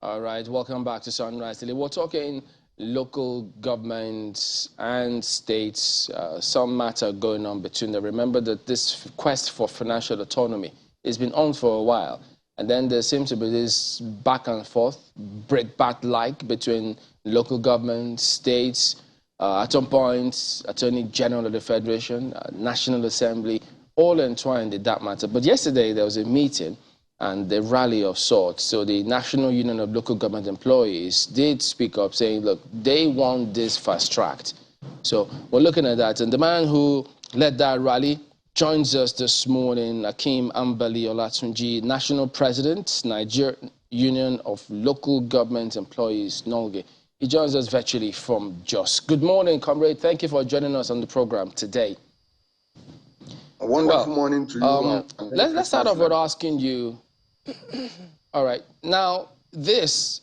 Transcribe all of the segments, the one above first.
All right, welcome back to Sunrise Daily. We're talking local governments and states, some matter going on between them. Remember that this quest for financial autonomy has been on for a while. And then there seems to be this back and forth, breakback-like between local government, states, at some point, Attorney General of the Federation, National Assembly, all entwined in that matter. But yesterday there was a meeting and the rally of sorts. So the National Union of Local Government Employees did speak up saying, look, they want this fast-tracked. So we're looking at that. And the man who led that rally joins us this morning, Akeem Ambali Olatunji, National President, Nigerian Union of Local Government Employees, NULGE. He joins us virtually from Jos. Good morning, comrade. Thank you for joining us on the program today. A wonderful morning to you. Let's start off with asking you, all right, now this,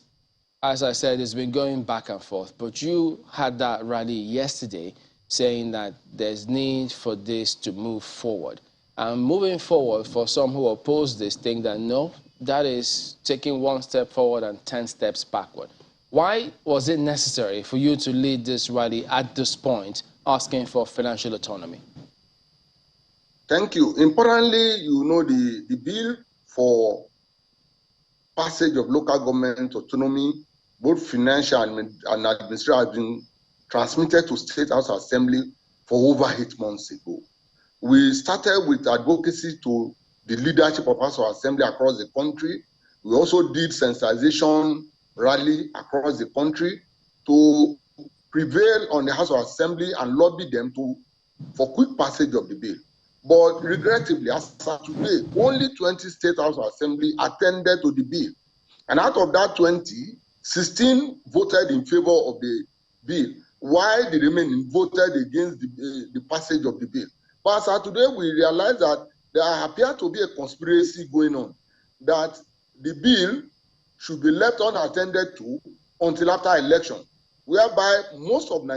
as I said, has been going back and forth, but you had that rally yesterday saying that there's need for this to move forward. And moving forward, for some who oppose this, think that no, that is taking one step forward and 10 steps backward. Why was it necessary for you to lead this rally at this point, asking for financial autonomy? Thank you. Importantly, you know, the bill for passage of local government autonomy, both financial and administrative, has been transmitted to State House Assembly for over 8 months ago. We started with advocacy to the leadership of House of Assembly across the country. We also did sensitization rally across the country to prevail on the House of Assembly and lobby them for quick passage of the bill. But regrettably, as of today, only 20 State House Assembly attended to the bill. And out of that 20, 16 voted in favor of the bill, while the remaining voted against the passage of the bill. But as of today, we realize that there appears to be a conspiracy going on, that the bill should be left unattended to until after election, whereby most of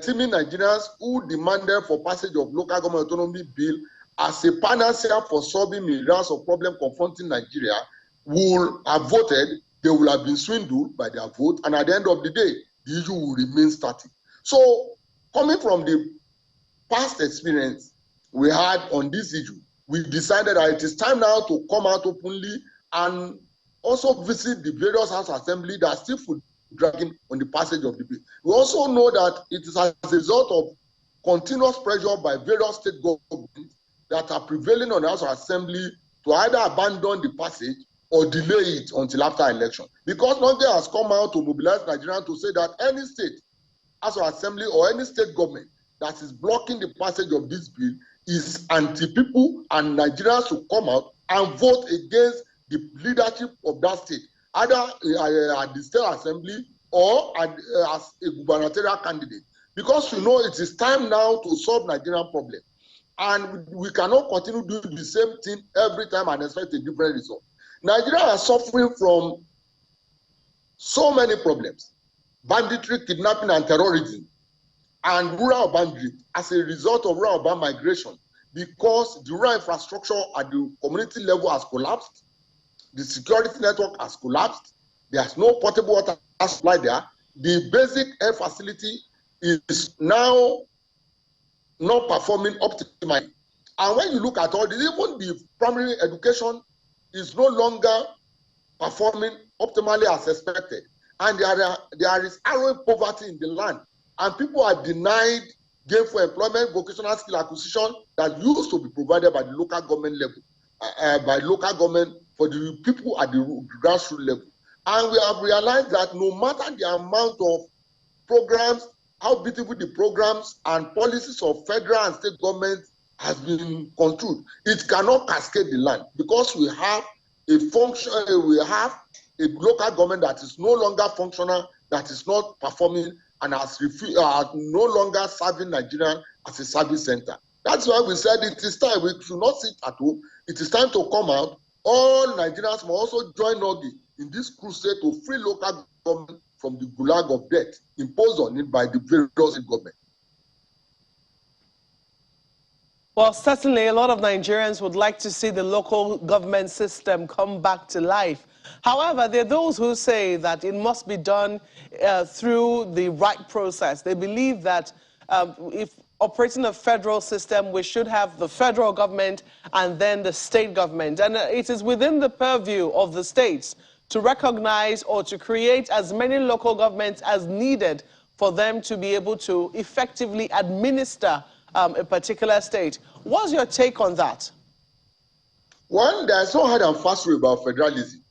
teaming Nigerians who demanded for passage of local government autonomy bill as a panacea for solving myriads of problems confronting Nigeria will have voted. They will have been swindled by their vote, and at the end of the day, the issue will remain static. So, coming from the past experience we had on this issue, we decided that it is time now to come out openly and also visit the various House Assembly that still dragging on the passage of the bill. We also know that it is as a result of continuous pressure by various state governments that are prevailing on the House of Assembly to either abandon the passage or delay it until after election. Because NULGE has come out to mobilize Nigerians to say that any state House of Assembly or any state government that is blocking the passage of this bill is anti-people, and Nigerians should come out and vote against the leadership of that state, either at the State Assembly or as a gubernatorial candidate. Because you know it is time now to solve Nigerian problem. And we cannot continue doing the same thing every time and expect a different result. Nigeria is suffering from so many problems: banditry, kidnapping, and terrorism, and rural boundary as a result of rural migration, because the rural infrastructure at the community level has collapsed. The security network has collapsed. There's no potable water supply there. The basic air facility is now not performing optimally. And when you look at all this, even the primary education is no longer performing optimally as expected. And there is harrowing poverty in the land. And people are denied gainful employment, vocational skill acquisition that used to be provided by the local government level, by local government for the people at the grassroots level. And we have realized that no matter the amount of programs, how beautiful the programs and policies of federal and state government has been construed, it cannot cascade the land, because we have a local government that is no longer functional, that is not performing, and has no longer serving Nigerian as a service center. That's why we said it is time. We should not sit at home. It is time to come out. All Nigerians must also join NULGE in this crusade to free local government from the gulag of debt imposed on it by the various government. Well, certainly a lot of Nigerians would like to see the local government system come back to life. However, there are those who say that it must be done through the right process. They believe that if operating a federal system, we should have the federal government and then the state government. And it is within the purview of the states to recognize or to create as many local governments as needed for them to be able to effectively administer a particular state. What's your take on that? One, there's no hard and fast rule about federalism.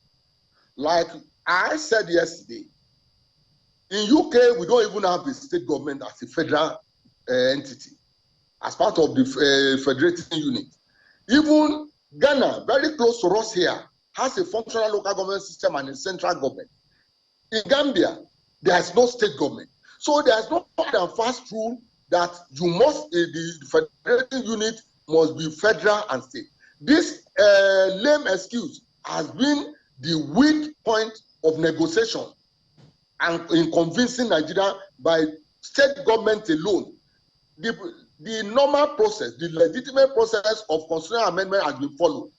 Like I said yesterday, in UK, we don't even have the state government as a federal entity, as part of the federating unit. Even Ghana, very close to us here, has a functional local government system and a central government. In Gambia, there's no state government. So there's no hard and fast rule that you must, the federating unit must be federal and state. This lame excuse has been the weak point of negotiation and in convincing Nigeria by state government alone. The normal process, the legitimate process of constitutional amendment has been followed.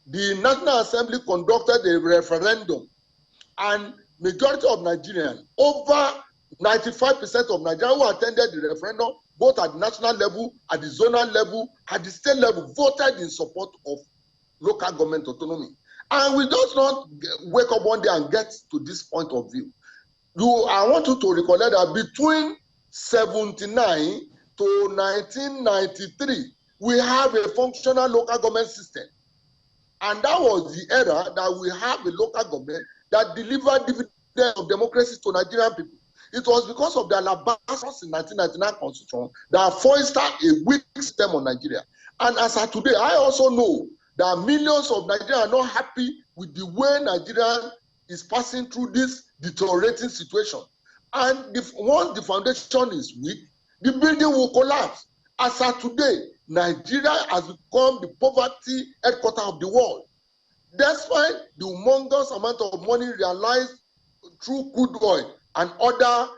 The National Assembly conducted a referendum, and majority of Nigerians, over 95% of Nigerians who attended the referendum, both at the national level, at the zonal level, at the state level, voted in support of local government autonomy. And we just not wake up one day and get to this point of view. I want you to recollect that between 1979 to 1993, we have a functional local government system. And that was the era that we have a local government that delivered dividends of democracy to Nigerian people. It was because of the Alabama in 1999 constitution that foisted a weak system on Nigeria. And as of today, I also know that millions of Nigerians are not happy with the way Nigeria is passing through this deteriorating situation. And once the foundation is weak, the building will collapse. As of today, Nigeria has become the poverty headquarters of the world. Despite the humongous amount of money realized through crude oil and other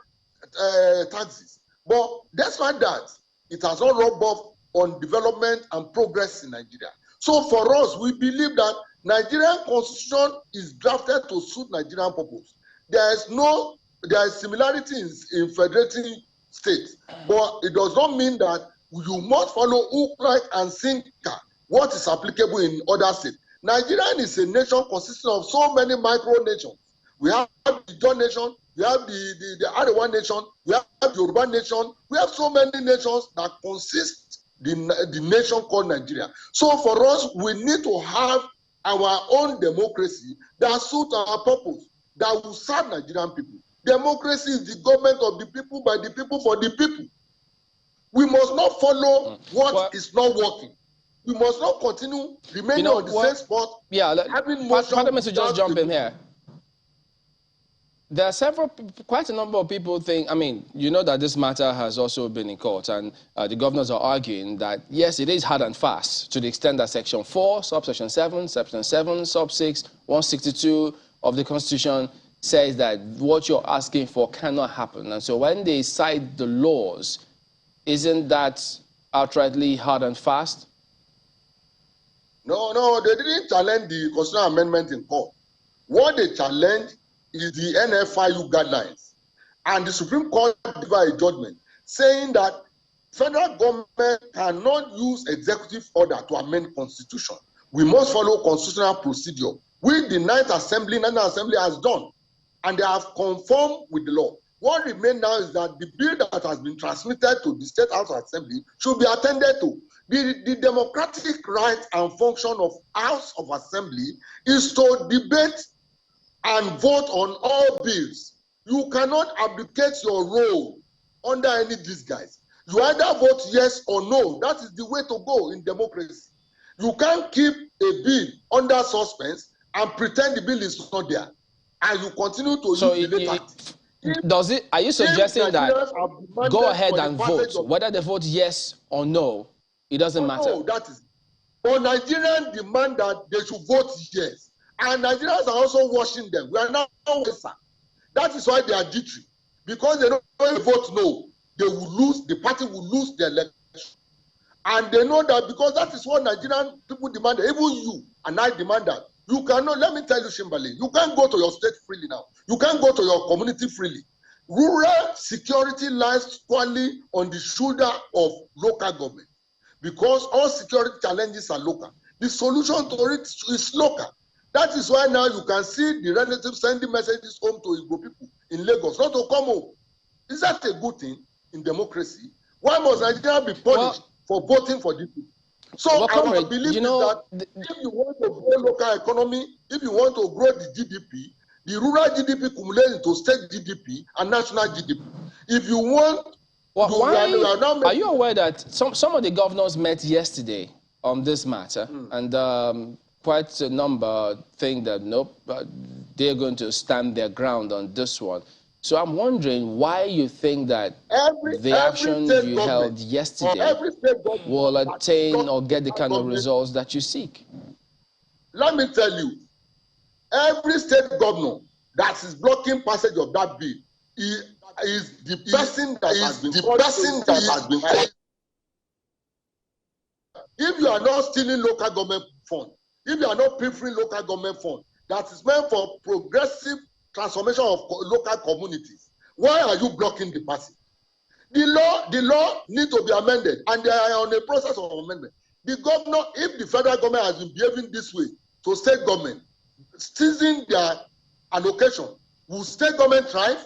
taxes. But despite that, it has not rubbed off on development and progress in Nigeria. So for us, we believe that Nigerian constitution is drafted to suit Nigerian purpose. There is similarity in federating states, but it does not mean that you must follow hook, line, and sinker what is applicable in other states. Nigeria is a nation consisting of so many micro nations. We have the John nation, we have the Arewa nation, we have the Yoruba nation, we have so many nations that consist the nation called Nigeria. So for us, we need to have our own democracy that suits our purpose, that will serve Nigerian people. Democracy is the government of the people, by the people, for the people. We must not follow what is not working. We must not continue remaining on the same spot. Yeah, pardon me to just jump in here. There are quite a number of people think, I mean, you know that this matter has also been in court, and the governors are arguing that, yes, it is hard and fast to the extent that Section 4, Subsection 7, Section 7, Sub 6, 162 of the Constitution says that what you're asking for cannot happen. And so when they cite the laws, isn't that outrightly hard and fast? No, they didn't challenge the constitutional amendment in court. What they challenged is the NFIU guidelines. And the Supreme Court gave a judgment saying that federal government cannot use executive order to amend constitution. We must follow constitutional procedure, which the National Assembly has done, and they have conformed with the law. What remains now is that the bill that has been transmitted to the State House Assembly should be attended to. The democratic right and function of House of Assembly is to debate and vote on all bills. You cannot abdicate your role under any disguise. You either vote yes or no. That is the way to go in democracy. You can't keep a bill under suspense and pretend the bill is not there, and you continue to use the tactics. Are you suggesting that go ahead and vote, whether they vote yes or no, it doesn't matter? No, that is. But Nigerians demand that they should vote yes. And Nigerians are also watching them. We are now Western. That is why they are jittery. Because they don't vote no, they will lose, the party will lose the election. And they know that because that is what Nigerian people demand. Even you and I demand that. You cannot, let me tell you, Shimbali, you can't go to your state freely now. You can't go to your community freely. Rural security lies squarely on the shoulder of local government because all security challenges are local. The solution to it is local. That is why now you can see the relatives sending messages home to Igbo people in Lagos, not to come home. Is that a good thing in democracy? Why must Nigeria be punished for voting for DP? So our belief is that if you want to grow local economy, if you want to grow the GDP, the rural GDP accumulates into state GDP and national GDP. If you want... are you aware that some of the governors met yesterday on this matter, and quite a number think that, nope, they're going to stand their ground on this one. So I'm wondering why you think that the action you held yesterday will attain or get the kind of results that you seek. Let me tell you, every state governor that is blocking passage of that bill is the person that has been hired. If you are not stealing local government fund, if you are not pilfering local government fund that is meant for progressive transformation of local communities, why are you blocking the passage? The law needs to be amended, and they are on a process of amendment. The governor, if the federal government has been behaving this way to state government, seizing their allocation, will state government thrive?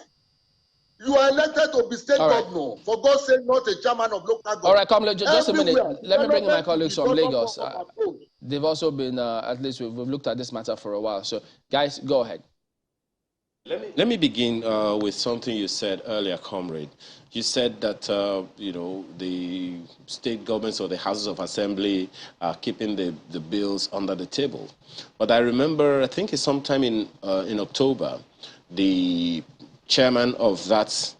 You are elected to be state governor, for God's sake, not a chairman of local government. All right, come, just a minute. Let me bring in my colleagues from Lagos. They've also been, at least we've looked at this matter for a while. So, guys, go ahead. Let me begin with something you said earlier, comrade. You said that, you know, the state governments or the houses of assembly are keeping the bills under the table. But I remember, I think it's sometime in October, the chairman of that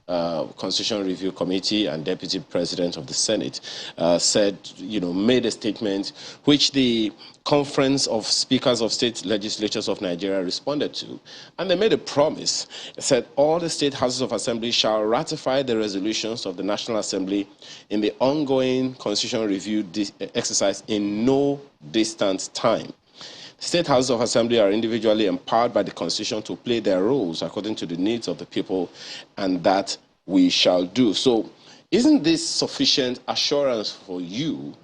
Constitutional Review Committee and deputy president of the Senate said, you know, made a statement which the Conference of Speakers of State Legislatures of Nigeria responded to. And they made a promise. It said all the state houses of assembly shall ratify the resolutions of the National Assembly in the ongoing constitutional review exercise in no distant time. State houses of assembly are individually empowered by the Constitution to play their roles according to the needs of the people, and that we shall do. So isn't this sufficient assurance for you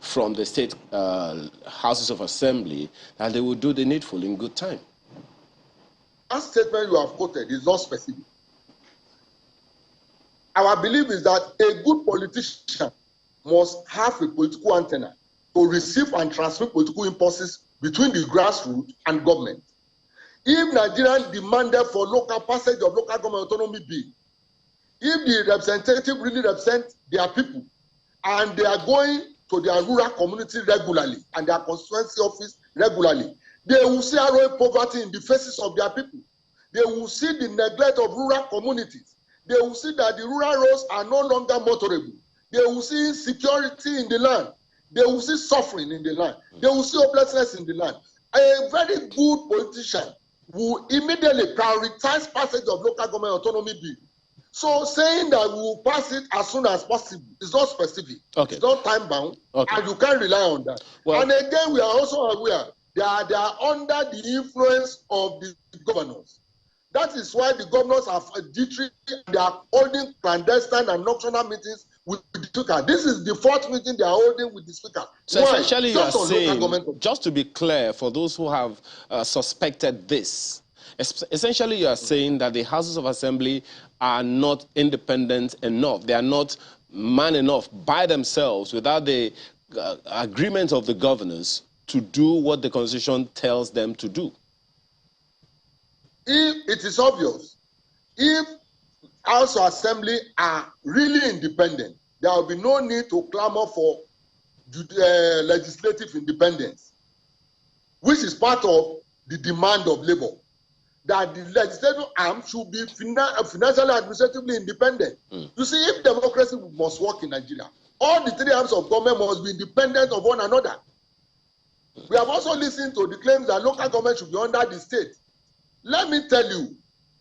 from the state houses of assembly that they will do the needful in good time? That statement you have quoted is not specific. Our belief is that a good politician must have a political antenna to receive and transmit political impulses between the grassroots and government. If Nigerians demanded for local passage of local government autonomy bill, if the representative really represent their people and they are going to their rural community regularly and their constituency office regularly, they will see harrowing poverty in the faces of their people. They will see the neglect of rural communities. They will see that the rural roads are no longer motorable. They will see insecurity in the land. They will see suffering in the land. They will see hopelessness in the land. A very good politician will immediately prioritize passage of local government autonomy bill. So saying that we will pass it as soon as possible is not specific. Okay. It's not time bound, and you can't rely on that. Well, and again, we are also aware that they are under the influence of the governors. That is why the governors are arbitrary. They are holding clandestine and nocturnal meetings with the speaker. This is the fourth meeting they are holding with the speaker. So essentially you are saying, just to be clear, for those who have suspected this, essentially you are saying that the houses of assembly are not independent enough. They are not man enough by themselves without the agreement of the governors to do what the Constitution tells them to do. If it is obvious, if House of Assembly are really independent, there will be no need to clamor for legislative independence, which is part of the demand of labor, that the legislative arm should be financially administratively independent. You see, if democracy must work in Nigeria, all the three arms of government must be independent of one another. We have also listened to the claims that local government should be under the state. Let me tell you,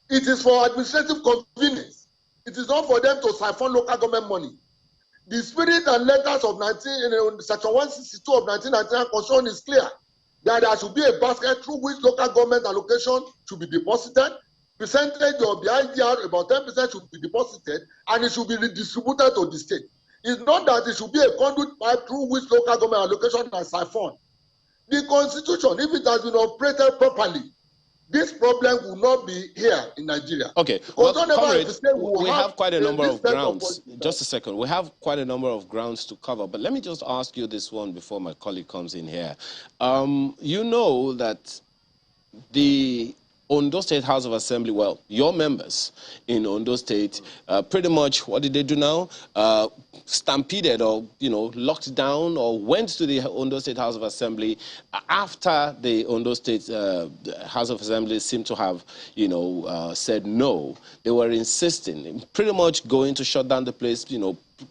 it is for administrative convenience. It is not for them to siphon local government money. The spirit and letters of Section 162 of 1999 Constitution is clear that there should be a basket through which local government allocation should be deposited. Percentage of the IGR, about 10% should be deposited, and it should be redistributed to the state. It's not that it should be a conduit pipe through which local government allocation are siphoned. The Constitution, if it has been operated properly, this problem will not be here in Nigeria. Okay, well, comrade, we have quite a number of grounds. Just a second. We have quite a number of grounds to cover, but let me just ask you this one before my colleague comes in here. You know that the Ondo State House of Assembly, well, your members in Ondo State, pretty much, what did they do now? Stampeded or, locked down or went to the Ondo State House of Assembly after the Ondo State House of Assembly seemed to have, said no. They were insisting, pretty much going to shut down the place,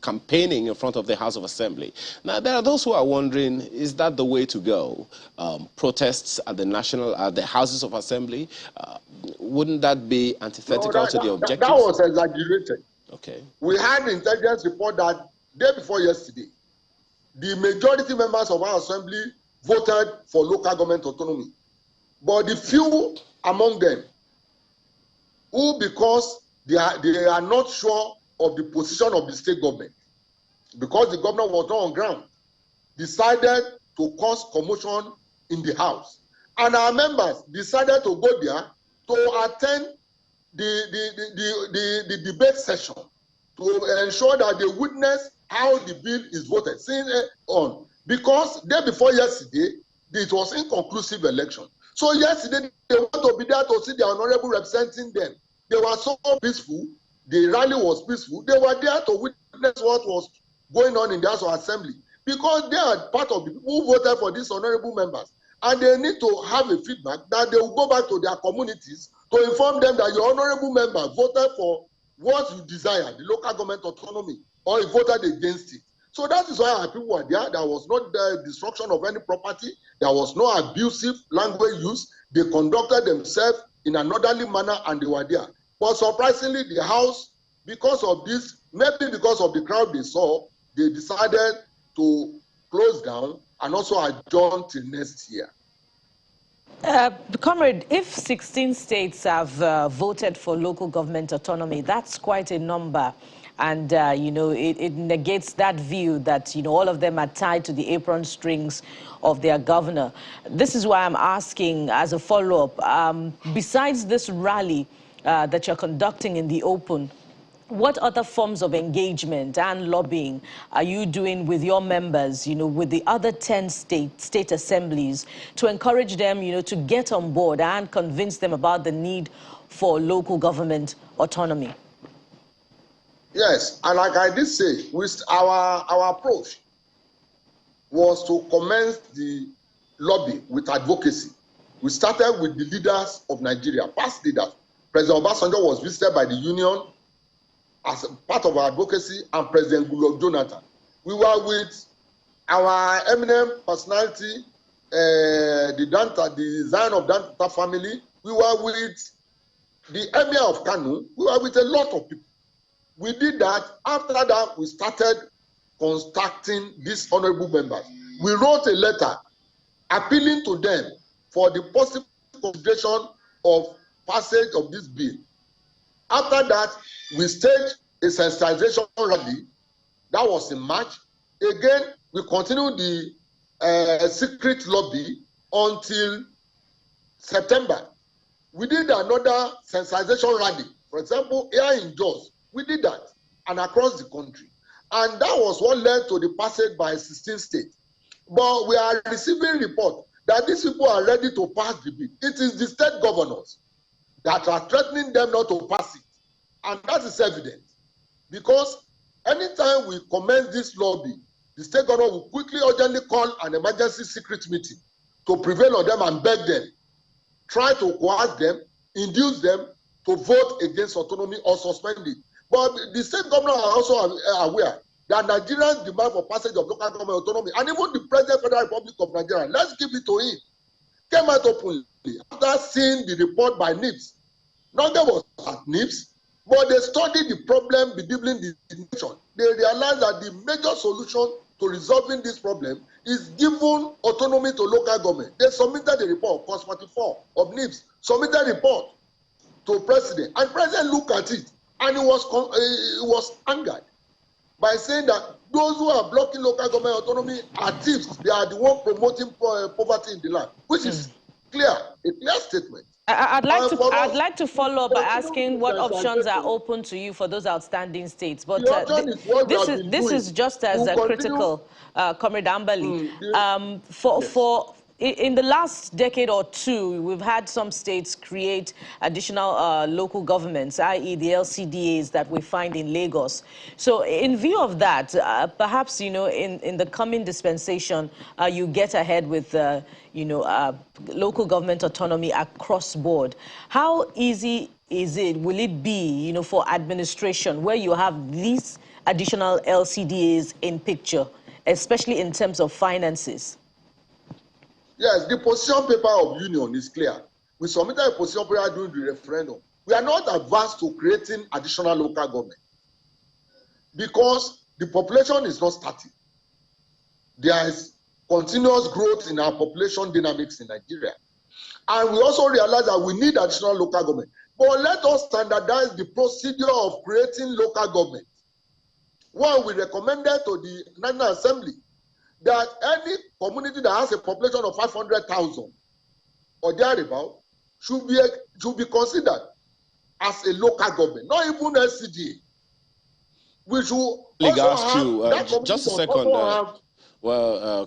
campaigning in front of the House of Assembly. Now, there are those who are wondering, is that the way to go? Protests at the Houses of Assembly, wouldn't that be antithetical to the objectives? That was exaggerated. Okay. We had intelligence report that day before yesterday, the majority members of our assembly voted for local government autonomy. But the few among them who, because they are not sure of the position of the state government, because the governor was not on ground, decided to cause commotion in the house. And our members decided to go there to attend the debate session to ensure that they witness how the bill is voted. Because day before yesterday, it was inconclusive election. So yesterday, they want to be there to see the honorable representing them. They were so peaceful. The rally was peaceful. They were there to witness what was going on in the House of Assembly because they are part of the people who voted for these honorable members. And they need to have a feedback that they will go back to their communities to inform them that your honorable member voted for what you desire, the local government autonomy, or he voted against it. So that is why our people were there. There was no destruction of any property. There was no abusive language use. They conducted themselves in an orderly manner and they were there. But surprisingly, the House, because of this, maybe because of the crowd they saw, they decided to close down and also adjourn till next year. Comrade, if 16 states have voted for local government autonomy, that's quite a number. And, it negates that view that, all of them are tied to the apron strings of their governor. This is why I'm asking, as a follow-up, besides this rally that you're conducting in the open, what other forms of engagement and lobbying are you doing with your members, with the other 10 state assemblies to encourage them, to get on board and convince them about the need for local government autonomy? Yes, and like I did say, our approach was to commence the lobby with advocacy. We started with the leaders of Nigeria, past leaders. President Obasanjo was visited by the union as part of our advocacy, and President Goodluck Jonathan. We were with our eminent personality, the Zion of Danta family. We were with the Emir of Kanu. We were with a lot of people. We did that. After that, we started contacting these honorable members. We wrote a letter appealing to them for the possible consideration of passage of this bill. After that, we staged a sensitization rally. That was in March. Again, we continued the secret lobby until September. We did another sensitization rally. For example, here in Jos, we did that, and across the country. And that was what led to the passage by 16 states. But we are receiving reports that these people are ready to pass the bill. It is the state governors that are threatening them not to pass it. And that is evident. Because anytime we commence this lobby, the state governor will quickly urgently call an emergency secret meeting to prevail on them and beg them, try to coerce them, induce them to vote against autonomy or suspend it. But the state governor are also aware that Nigerians demand for passage of local government autonomy, and even the President of the Federal Republic of Nigeria, let's give it to him, came out openly after seeing the report by NIPS. NULGE was at NIPS, But they studied the problem bedeving the nation. They realized that the major solution to resolving this problem is giving autonomy to local government. They submitted a report, Cost 44 of NIPS, submitted a report to President. And President looked at it and he was angered by saying that those who are blocking local government autonomy are thieves. They are the one promoting poverty in the land, which is clear, a clear statement. I'd like to follow up by asking what options are open to you for those outstanding states. But this is just as critical, Comrade Ambali. In the last decade or two, we've had some states create additional local governments, i.e. the LCDAs that we find in Lagos. So in view of that, perhaps, you know, in the coming dispensation, you get ahead with, local government autonomy across board. How easy will it be, you know, for administration where you have these additional LCDAs in picture, especially in terms of finances? Yes, the position paper of union is clear. We submitted a position paper during the referendum. We are not advanced to creating additional local government because the population is not static. There is continuous growth in our population dynamics in Nigeria. And we also realize that we need additional local government. But let us standardize the procedure of creating local government. One, we recommended to the National Assembly that any community that has a population of 500,000 or thereabout should be considered as a local government, not even LCDA. We should also have just a second.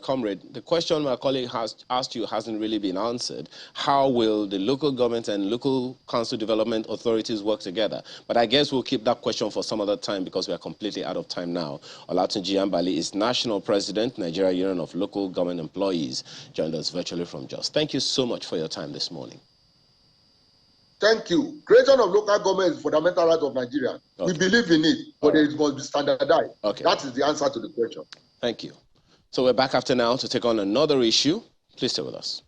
Comrade, the question my colleague has asked you hasn't really been answered. How will the local government and local council development authorities work together? But I guess we'll keep that question for some other time because we are completely out of time now. Olatunji Ambali is National President, Nigeria Union of Local Government Employees, joined us virtually from Jos. Thank you so much for your time this morning. Thank you. Creation of local government is fundamental right of Nigeria. Okay. We believe in it, but it must be standardized. Okay. That is the answer to the question. Thank you. So we're back after now to take on another issue. Please stay with us.